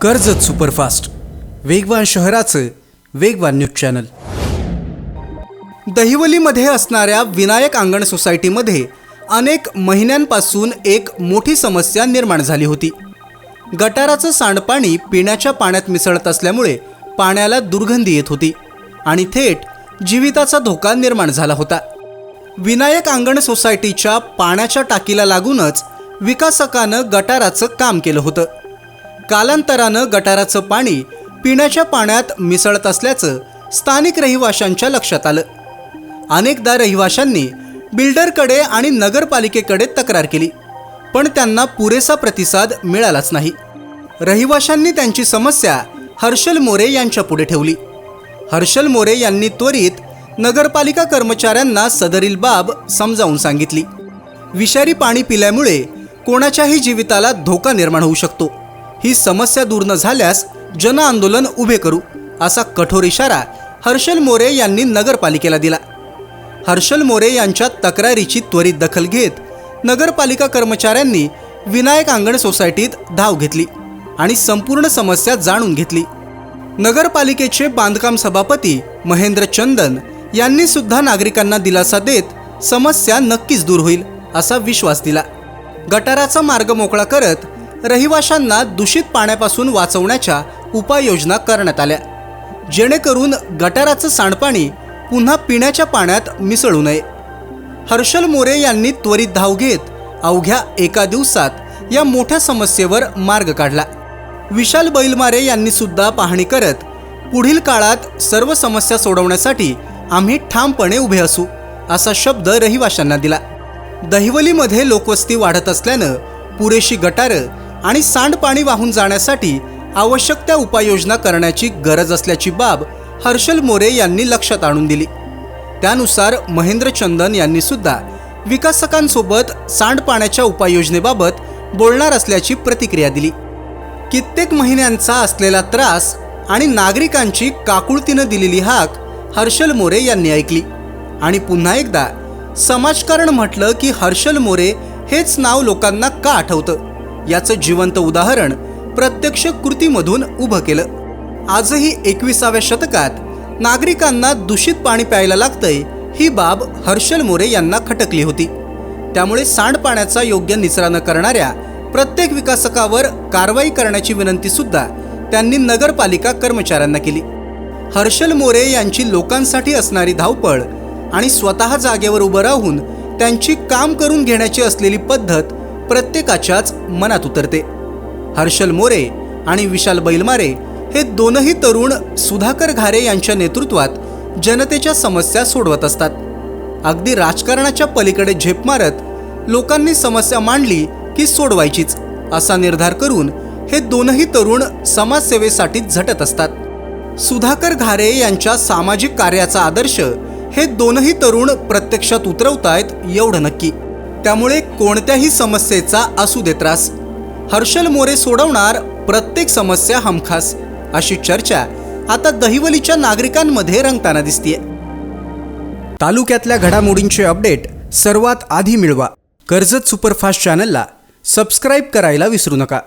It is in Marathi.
कर्जत सुपरफास्ट, वेगवान शहराचं वेगवान न्यूज चॅनल। दहिवलीमध्ये असणाऱ्या विनायक अंगण सोसायटीमध्ये अनेक महिन्यांपासून एक मोठी समस्या निर्माण झाली होती। गटाराचं सांडपाणी पिण्याच्या पाण्यात मिसळत असल्यामुळे पाण्याला दुर्गंधी येत होती आणि थेट जीविताचा धोका निर्माण झाला होता। विनायक अंगण सोसायटीच्या पाण्याच्या टाकीला लागूनच विकासकानं गटाराचं काम केलं होतं। कालांतरानं गटाराचं पाणी पिण्याच्या पाण्यात मिसळत असल्याचं स्थानिक रहिवाशांच्या लक्षात आलं। अनेकदा रहिवाशांनी बिल्डरकडे आणि नगरपालिकेकडे तक्रार केली, पण त्यांना पुरेसा प्रतिसाद मिळालाच नाही। रहिवाशांनी त्यांची समस्या हर्षल मोरे यांच्या पुढे ठेवली। हर्षल मोरे यांनी त्वरित नगरपालिका कर्मचाऱ्यांना सदरील बाब समजावून सांगितली। विषारी पाणी पिल्यामुळे कोणाच्याही जीविताला धोका निर्माण होऊ शकतो। ही समस्या दूर न झाल्यास जन आंदोलन उभे करू, असा कठोर इशारा हर्षल मोरे यांनी नगरपालिकेला दिला। हर्षल मोरे यांच्या तक्रारीची त्वरित दखल घेत नगरपालिका कर्मचाऱ्यांनी विनायक अंगण सोसायटीत धाव घेतली आणि संपूर्ण समस्या जाणून घेतली। नगरपालिकेचे बांधकाम सभापती महेंद्र चंदन यांनी सुद्धा नागरिकांना दिलासा देत समस्या नक्कीच दूर होईल असा विश्वास दिला। गटाराचा मार्ग मोकळा करत रहिवाशांना दूषित पाण्यापासून वाचवण्याच्या उपाययोजना करण्यात आल्या, जेणेकरून गटाराचं सांडपाणी पुन्हा पिण्याच्या पाण्यात मिसळू नये। हर्षल मोरे यांनी त्वरित धाव घेत अवघ्या एका दिवसात या मोठ्या समस्येवर मार्ग काढला। विशाल बैलमारे यांनी सुद्धा पाहणी करत पुढील काळात सर्व समस्या सोडवण्यासाठी आम्ही ठामपणे उभे असू, असा शब्द रहिवाशांना दिला। दहिवलीमध्ये लोकवस्ती वाढत असल्यानं पुरेशी गटारं आणि सांडपाणी वाहून जाण्यासाठी आवश्यक त्या उपाययोजना करण्याची गरज असल्याची बाब हर्षल मोरे यांनी लक्षात आणून दिली। त्यानुसार महेंद्र चंदन यांनी सुद्धा विकासकांसोबत सांडपाण्याच्या उपाययोजनेबाबत बोलणार असल्याची प्रतिक्रिया दिली। कित्येक महिन्यांचा असलेला त्रास आणि नागरिकांची काकुळतीनं दिलेली हाक हर्षल मोरे यांनी ऐकली आणि पुन्हा एकदा समाजकारण म्हटलं की हर्षल मोरे हेच नाव लोकांना का आठवतं याचं जिवंत उदाहरण प्रत्यक्ष कृतीमधून उभं केलं। आजही 21व्या शतकात नागरिकांना दूषित पाणी प्यायला लागतंय ही बाब हर्षल मोरे यांना खटकली होती। त्यामुळे सांडपाण्याचा योग्य निचरा न करणाऱ्या प्रत्येक विकासकावर कारवाई करण्याची विनंती सुद्धा त्यांनी नगरपालिका कर्मचाऱ्यांना केली। हर्षल मोरे यांची लोकांसाठी असणारी धावपळ आणि स्वतः जागेवर उभं राहून त्यांची काम करून घेण्याची असलेली पद्धत प्रत्येकाच्याच मनात उतरते। हर्षल मोरे आणि विशाल बैलमारे हे दोनही तरुण सुधाकर घारे यांच्या नेतृत्वात जनतेच्या समस्या सोडवत असतात। अगदी राजकारणाच्या पलीकडे झेप मारत लोकांनी समस्या मांडली की सोडवायचीच असा निर्धार करून हे दोनही तरुण समाजसेवेसाठी झटत असतात। सुधाकर घारे यांच्या सामाजिक कार्याचा आदर्श हे दोनही तरुण प्रत्यक्षात उतरवतायत एवढं नक्की। त्यामुळे कोणत्याही समस्येचा असू दे त्रास, हर्षल मोरे सोडवणार प्रत्येक समस्या हमखास, अशी चर्चा आता दहिवलीच्या नागरिकांमध्ये रंगताना दिसतेय। तालुक्यातल्या घडामोडींचे अपडेट सर्वात आधी मिळवा। कर्जत सुपरफास्ट चॅनलला सबस्क्राईब करायला विसरू नका।